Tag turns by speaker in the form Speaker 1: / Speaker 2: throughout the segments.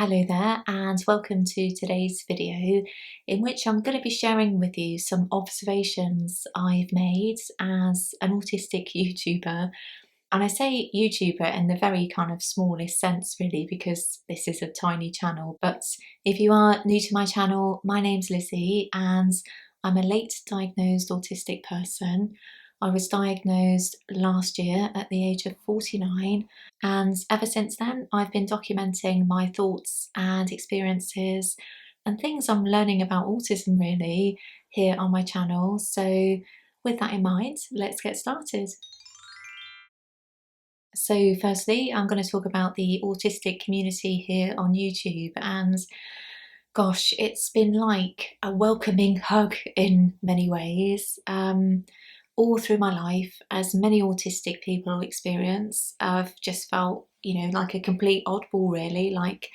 Speaker 1: Hello there and welcome to today's video in which I'm going to be sharing with you some observations I've made as an autistic YouTuber. And I say YouTuber in the very kind of smallest sense really because this is a tiny channel. But if you are new to my channel, my name's Lizzie and I'm a late diagnosed autistic person. I was diagnosed last year at the age of 49, and ever since then I've been documenting my thoughts and experiences and things I'm learning about autism really here on my channel. So with that in mind, let's get started. So firstly, I'm going to talk about the autistic community here on YouTube, and gosh, it's been like a welcoming hug in many ways. All through my life, as many autistic people experience, I've just felt, like a complete oddball really, like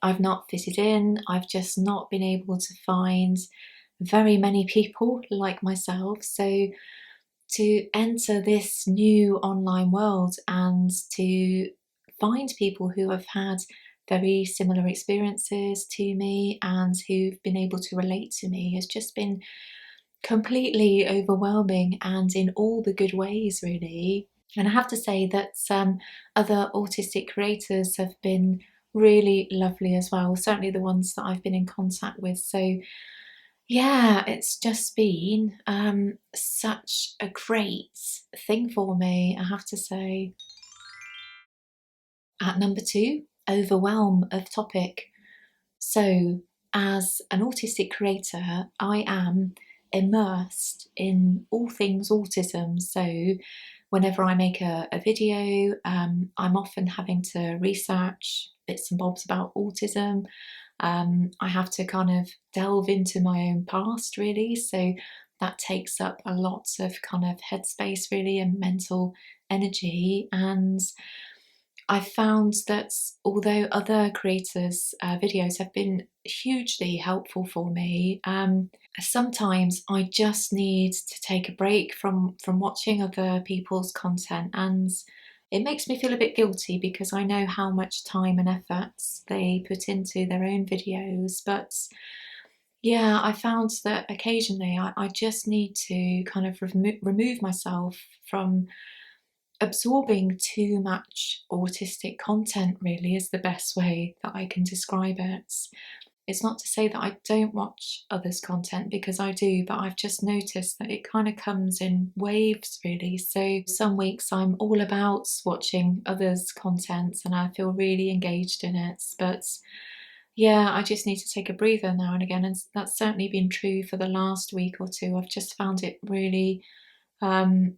Speaker 1: I've not fitted in, I've just not been able to find very many people like myself. So to enter this new online world and to find people who have had very similar experiences to me and who've been able to relate to me has just been completely overwhelming, and in all the good ways really. And I have to say that other autistic creators have been really lovely as well, certainly the ones that I've been in contact with. So yeah, it's just been such a great thing for me, I have to say. At number 2, overwhelm of topic. So as an autistic creator, I am immersed in all things autism. So whenever I make a video, I'm often having to research bits and bobs about autism. I have to kind of delve into my own past really, so that takes up a lot of kind of headspace really and mental energy. And I found that although other creators' videos have been hugely helpful for me, sometimes I just need to take a break from watching other people's content, and it makes me feel a bit guilty because I know how much time and effort they put into their own videos. But yeah, I found that occasionally I just need to kind of remove myself from absorbing too much autistic content really is the best way that I can describe it. It's not to say that I don't watch others' content, because I do, but I've just noticed that it kind of comes in waves really. So some weeks I'm all about watching others' content and I feel really engaged in it. But yeah, I just need to take a breather now and again. And that's certainly been true for the last week or two. I've just found it really um,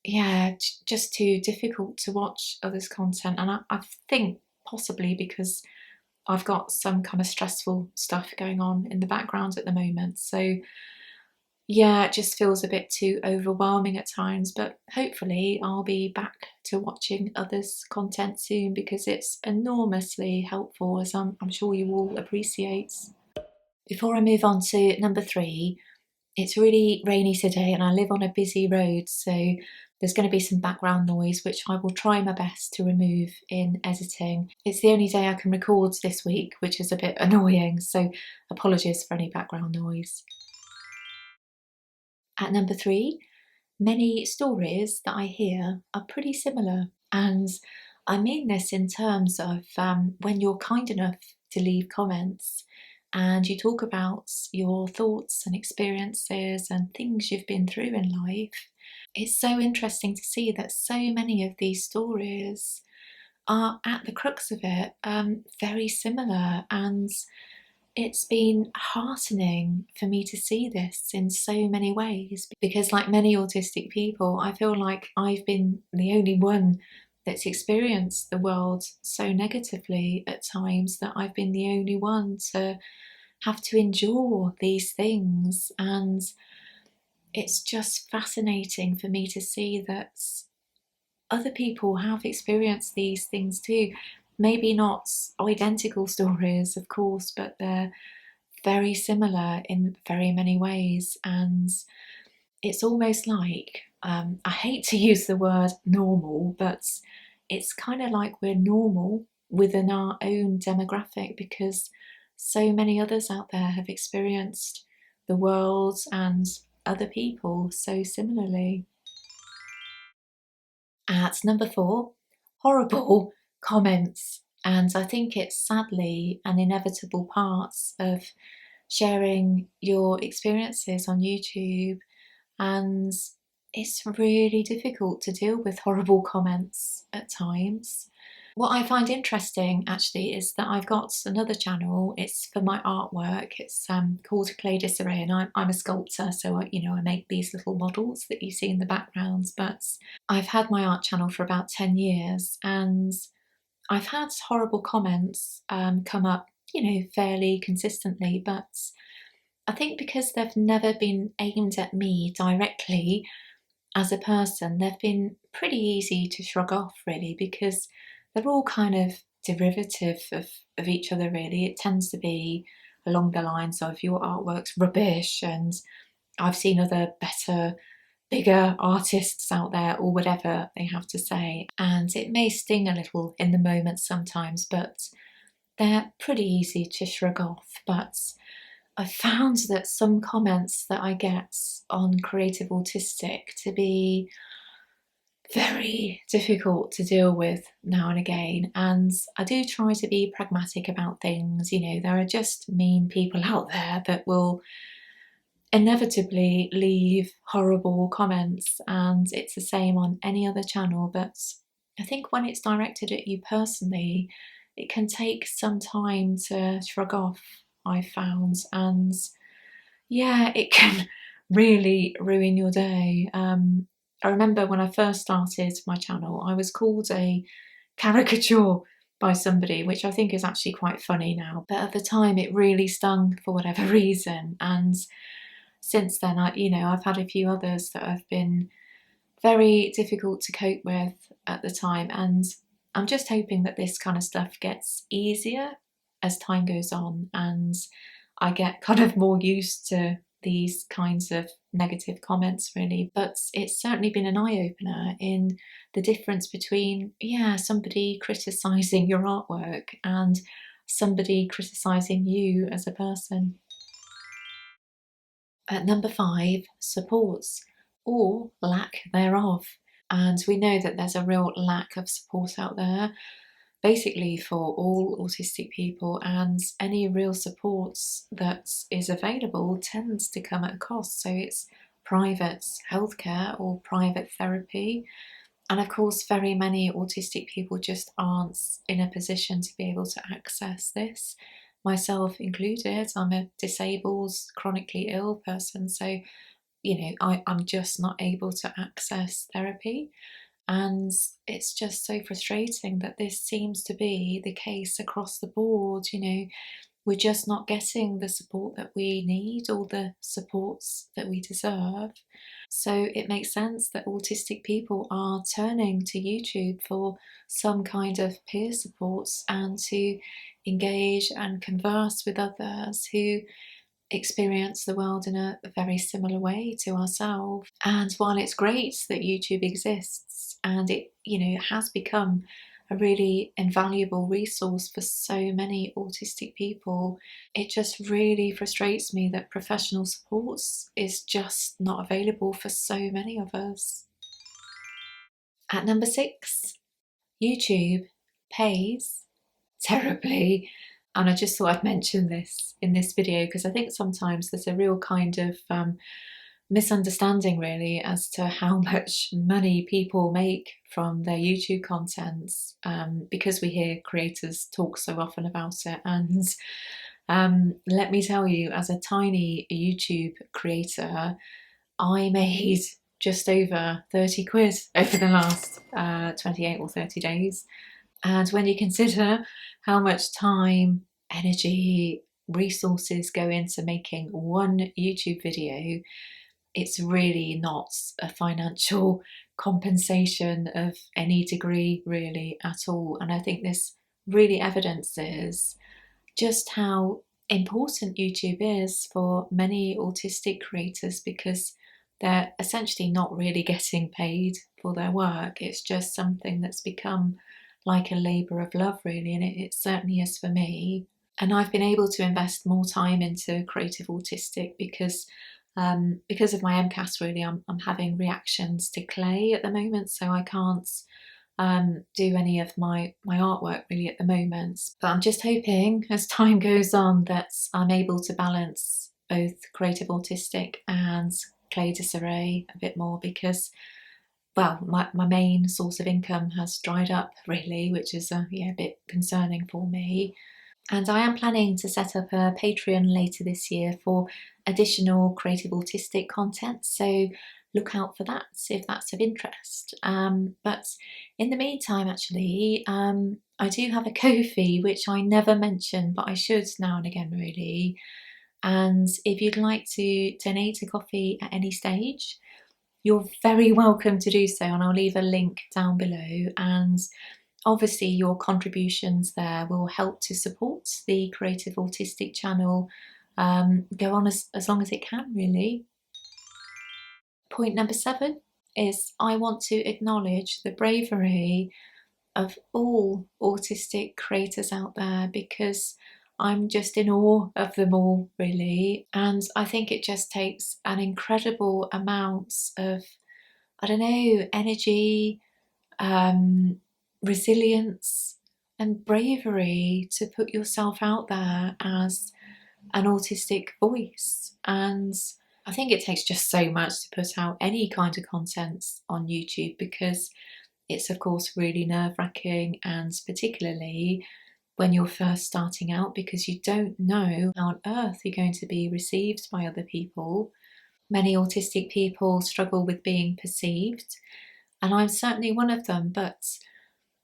Speaker 1: yeah, just too difficult to watch others' content. And I think possibly because I've got some kind of stressful stuff going on in the background at the moment. So yeah, it just feels a bit too overwhelming at times, but hopefully I'll be back to watching others' content soon because it's enormously helpful, as I'm sure you all appreciate. Before I move on to number 3, it's really rainy today and I live on a busy road, so there's going to be some background noise which I will try my best to remove in editing. It's the only day I can record this week, which is a bit annoying, so apologies for any background noise. At number 3, many stories that I hear are pretty similar, and I mean this in terms of when you're kind enough to leave comments and you talk about your thoughts and experiences and things you've been through in life. It's so interesting to see that so many of these stories are, at the crux of it, very similar, and it's been heartening for me to see this in so many ways because, like many autistic people, I feel like I've been the only one that's experienced the world so negatively at times, that I've been the only one to have to endure these things. And it's just fascinating for me to see that other people have experienced these things too. Maybe not identical stories, of course, but they're very similar in very many ways. And it's almost like, I hate to use the word normal, but it's kind of like we're normal within our own demographic, because so many others out there have experienced the world and other people so similarly. At number 4, horrible comments. And I think it's sadly an inevitable part of sharing your experiences on YouTube, and it's really difficult to deal with horrible comments at times. What I find interesting actually is that I've got another channel. It's for my artwork. It's called Clay Disarray, and I'm a sculptor, so I make these little models that you see in the backgrounds. But I've had my art channel for about 10 years, and I've had horrible comments come up, fairly consistently. But I think because they've never been aimed at me directly as a person, they've been pretty easy to shrug off, really, because they're all kind of derivative of each other, really. It tends to be along the lines of your artwork's rubbish, and I've seen other better, bigger artists out there, or whatever they have to say. And it may sting a little in the moment sometimes, but they're pretty easy to shrug off. But I found that some comments that I get on Creative Autistic to be very difficult to deal with now and again, and I do try to be pragmatic about things. There are just mean people out there that will inevitably leave horrible comments, and it's the same on any other channel. But I think when it's directed at you personally, it can take some time to shrug off, I've found, and yeah, it can really ruin your day. I remember when I first started my channel, I was called a caricature by somebody, which I think is actually quite funny now. But at the time, it really stung for whatever reason. And since then, I've had a few others that have been very difficult to cope with at the time. And I'm just hoping that this kind of stuff gets easier as time goes on, and I get kind of more used to these kinds of negative comments, really. But it's certainly been an eye-opener in the difference between, somebody criticising your artwork and somebody criticising you as a person. At number 5, supports, or lack thereof. And we know that there's a real lack of support out there, basically for all autistic people, and any real support that is available tends to come at a cost. So it's private healthcare or private therapy. And of course, very many autistic people just aren't in a position to be able to access this, myself included. I'm a disabled, chronically ill person, so I'm just not able to access therapy. And it's just so frustrating that this seems to be the case across the board. We're just not getting the support that we need, or the supports that we deserve. So it makes sense that autistic people are turning to YouTube for some kind of peer support, and to engage and converse with others who experience the world in a very similar way to ourselves. And while it's great that YouTube exists, and it has become a really invaluable resource for so many autistic people, it just really frustrates me that professional support is just not available for so many of us. At number 6, YouTube pays terribly. And I just thought I'd mention this in this video, because I think sometimes there's a real kind of misunderstanding, really, as to how much money people make from their YouTube content, because we hear creators talk so often about it. And let me tell you, as a tiny YouTube creator, I made just over 30 quid over the last 28 or 30 days. And when you consider how much time, energy, resources go into making one YouTube video, it's really not a financial compensation of any degree, really, at all. And I think this really evidences just how important YouTube is for many autistic creators, because they're essentially not really getting paid for their work. It's just something that's become like a labour of love really, and it certainly is for me. And I've been able to invest more time into Creative Autistic because of my MCAS really. I'm having reactions to clay at the moment, so I can't do any of my artwork really at the moment. But I'm just hoping as time goes on that I'm able to balance both Creative Autistic and clay disarray a bit more, because well, my main source of income has dried up really, which is a bit concerning for me. And I am planning to set up a Patreon later this year for additional Creative Autistic content, so look out for that if that's of interest. But in the meantime, actually, I do have a Ko-fi, which I never mention, but I should now and again really. And if you'd like to donate a coffee at any stage, you're very welcome to do so, and I'll leave a link down below. And obviously your contributions there will help to support the Creative Autistic channel go on as long as it can really. Point number 7 is I want to acknowledge the bravery of all autistic creators out there, because I'm just in awe of them all really. And I think it just takes an incredible amount of, I don't know, energy, resilience and bravery to put yourself out there as an autistic voice. And I think it takes just so much to put out any kind of content on YouTube, because it's of course really nerve-wracking, and particularly when you're first starting out, because you don't know how on earth you're going to be received by other people. Many autistic people struggle with being perceived, and I'm certainly one of them. But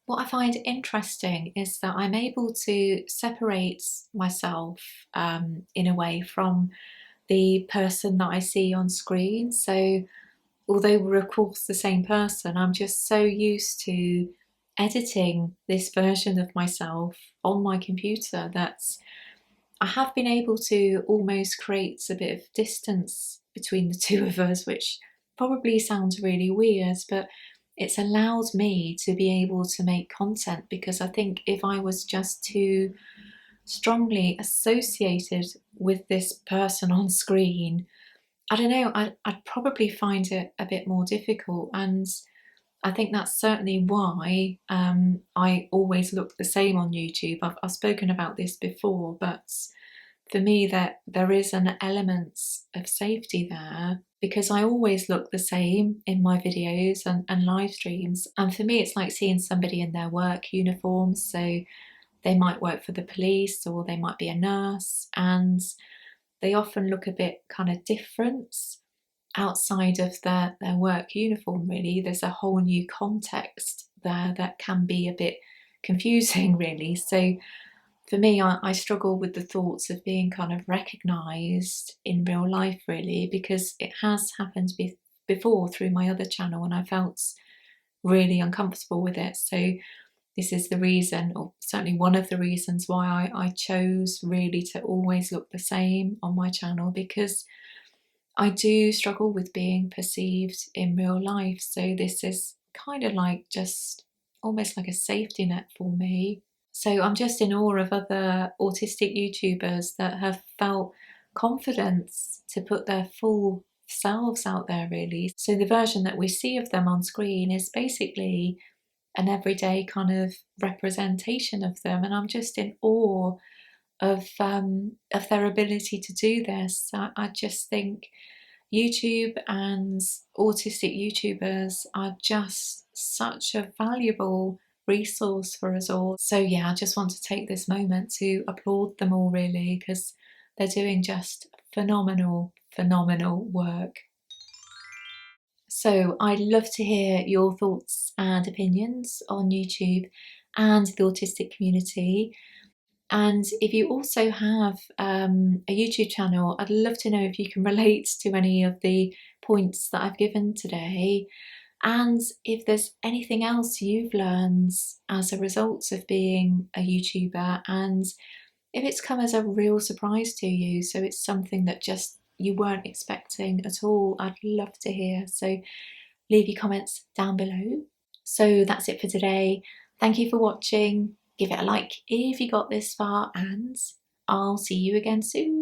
Speaker 1: what I find interesting is that I'm able to separate myself in a way from the person that I see on screen. So although we're of course the same person, I'm just so used to editing this version of myself on my computer that I have been able to almost create a bit of distance between the two of us, which probably sounds really weird, but it's allowed me to be able to make content, because I think if I was just too strongly associated with this person on screen, I don't know, I'd probably find it a bit more difficult. And I think that's certainly why I always look the same on YouTube. I've spoken about this before, but for me there is an element of safety there, because I always look the same in my videos and live streams. And for me it's like seeing somebody in their work uniforms. So they might work for the police, or they might be a nurse, and they often look a bit kind of different outside of their work uniform really. There's a whole new context there that can be a bit confusing really. So for me, I struggle with the thoughts of being kind of recognised in real life really, because it has happened before through my other channel, and I felt really uncomfortable with it. So this is the reason, or certainly one of the reasons, why I chose really to always look the same on my channel, because I do struggle with being perceived in real life. So this is kind of like just almost like a safety net for me. So I'm just in awe of other autistic YouTubers that have felt confidence to put their full selves out there really. So the version that we see of them on screen is basically an everyday kind of representation of them, and I'm just in awe of their ability to do this. I just think YouTube and autistic YouTubers are just such a valuable resource for us all. So yeah, I just want to take this moment to applaud them all really, because they're doing just phenomenal work. So I'd love to hear your thoughts and opinions on YouTube and the autistic community. And if you also have a YouTube channel, I'd love to know if you can relate to any of the points that I've given today, and if there's anything else you've learned as a result of being a YouTuber, and if it's come as a real surprise to you, so it's something that just you weren't expecting at all. I'd love to hear. So leave your comments down below. So that's it for today. Thank you for watching. Give it a like if you got this far, and I'll see you again soon.